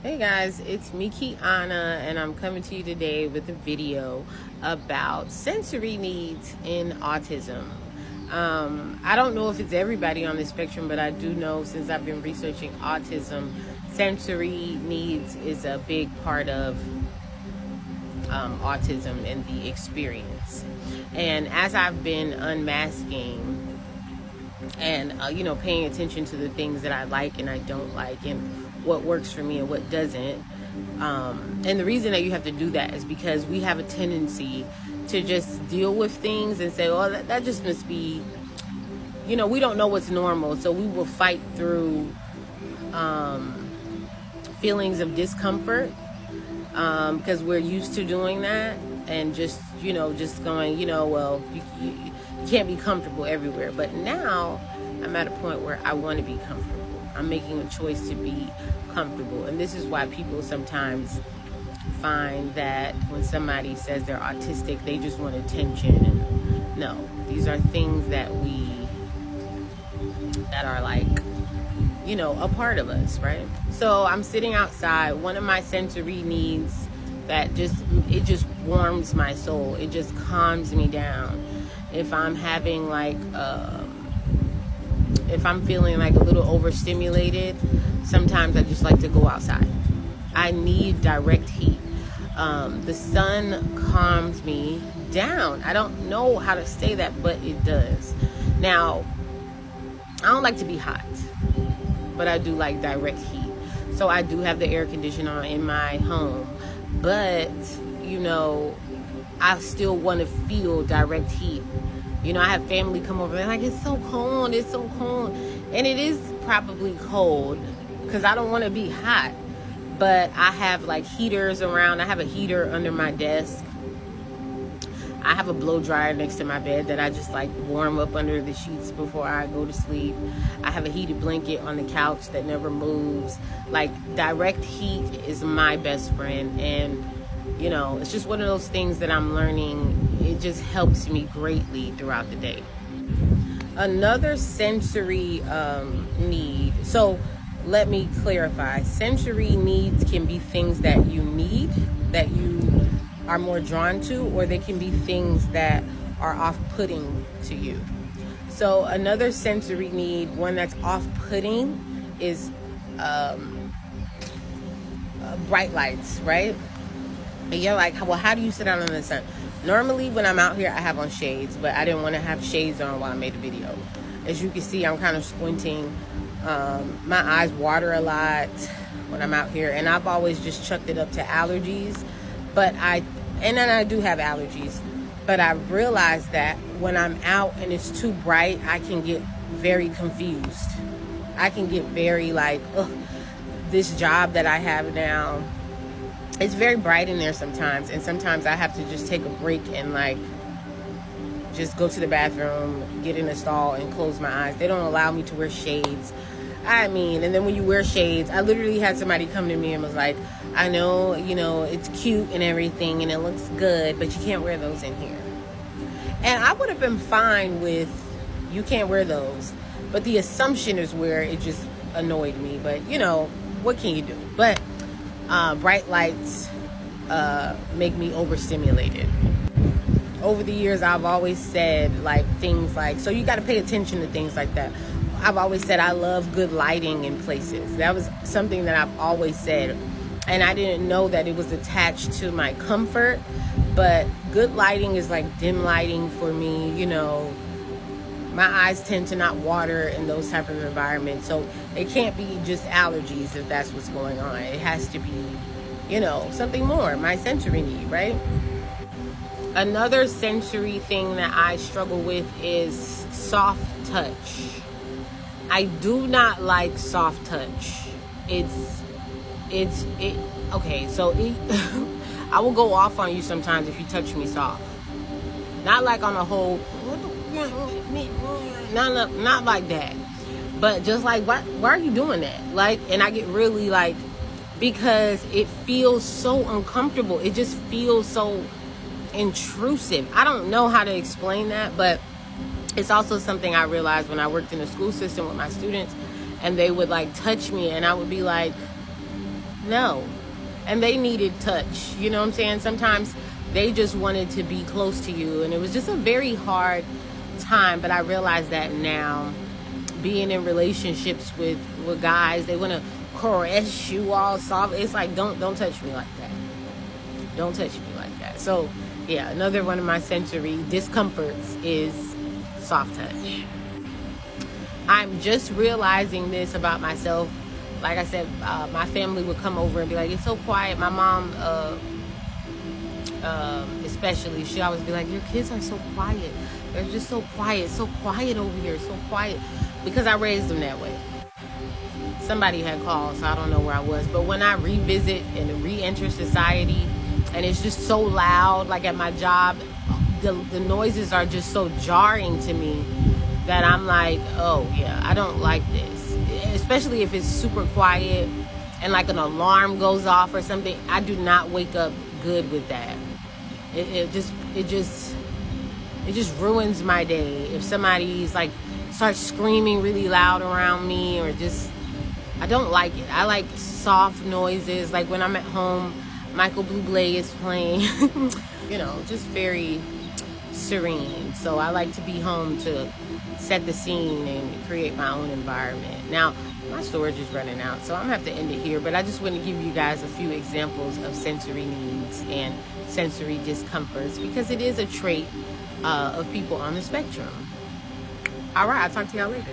Hey guys, it's me, Kiana, and I'm coming to you today with a video about sensory needs in autism. I don't know if it's everybody on the spectrum, but I do know, since I've been researching autism, sensory needs is a big part of autism and the experience. And as I've been unmasking and paying attention to the things that I like and I don't like, and what works for me and what doesn't, and the reason that you have to do that is because we have a tendency to just deal with things and say, oh, that just must be, we don't know what's normal, so we will fight through feelings of discomfort because we're used to doing that, and just going, well, you can't be comfortable everywhere. But now I'm at a point where I want to be comfortable. I'm making a choice to be comfortable. And this is why people sometimes find that when somebody says they're autistic, they just want attention. And no, these are things that are like, a part of us, right? So I'm sitting outside. One of my sensory needs that just warms my soul. It just calms me down. If I'm having if I'm feeling like a little overstimulated, sometimes I just like to go outside. I need direct heat. The sun calms me down. I don't know how to say that, but it does. Now, I don't like to be hot, but I do like direct heat. So I do have the air conditioner on in my home, but I still want to feel direct heat. I have family come over, they're like, it's so cold, and it is probably cold because I don't want to be hot. But I have like heaters around. I have a heater under my desk. I have a blow dryer next to my bed that I just like warm up under the sheets before I go to sleep. I have a heated blanket on the couch that never moves. Like, direct heat is my best friend, and it's just one of those things that I'm learning. It just helps me greatly throughout the day. Another sensory need. So let me clarify. Sensory needs can be things that you need, that you are more drawn to, or they can be things that are off-putting to you. So another sensory need, one that's off-putting, is bright lights, right? And you're like, well, how do you sit out in the sun? Normally when I'm out here, I have on shades, but I didn't want to have shades on while I made the video. As you can see, I'm kind of squinting. My eyes water a lot when I'm out here, and I've always just chucked it up to allergies. And then I do have allergies, but I realized that when I'm out and it's too bright, I can get very confused. I can get very like, ugh, this job that I have now, it's very bright in there sometimes, and sometimes I have to just take a break and like just go to the bathroom, get in a stall, and close my eyes. They don't allow me to wear shades. And then when you wear shades, I literally had somebody come to me and was like, I know, it's cute and everything and it looks good, but you can't wear those in here. And I would have been fine with, you can't wear those, but the assumption is where it just annoyed me. But what can you do? But bright lights make me overstimulated. Over the years, I've always said like things like, so you got to pay attention to things like that. I've always said I love good lighting in places. That was something that I've always said, and I didn't know that it was attached to my comfort. But good lighting is like dim lighting for me. My eyes tend to not water in those type of environments, so it can't be just allergies if that's what's going on. It has to be, something more, my sensory need, right? Another sensory thing that I struggle with is soft touch. I do not like soft touch. Okay, so I will go off on you sometimes if you touch me soft. Not like on a whole, not like that. But just like, why are you doing that? Like, and I get really like, because it feels so uncomfortable. It just feels so intrusive. I don't know how to explain that, but it's also something I realized when I worked in the school system with my students, and they would like touch me, and I would be like, No. And they needed touch. You know what I'm saying? Sometimes they just wanted to be close to you. And it was just a very hard time. But I realize that now, being in relationships with guys, they want to caress you all soft. It's like, don't touch me like that. Don't touch me like that. So, yeah, another one of my sensory discomforts is soft touch. I'm just realizing this about myself. Like I said, my family would come over and be like, it's so quiet. My mom, especially, she always be like, your kids are so quiet. They're just so quiet over here, so quiet. Because I raised them that way. Somebody had called, so I don't know where I was. But when I revisit and re-enter society, and it's just so loud, like at my job, the noises are just so jarring to me that I'm like, oh yeah, I don't like this. Especially if it's super quiet and like an alarm goes off or something. I do not wake up good with that. It just ruins my day. If somebody's like starts screaming really loud around me, or just, I don't like it. I like soft noises. Like when I'm at home, Michael Bublé is playing, you know, just very serene. So I like to be home to set the scene and create my own environment. Now, my storage is running out, so I'm gonna have to end it here, but I just want to give you guys a few examples of sensory needs and sensory discomforts, because it is a trait of people on the spectrum. All right, I'll talk to y'all later.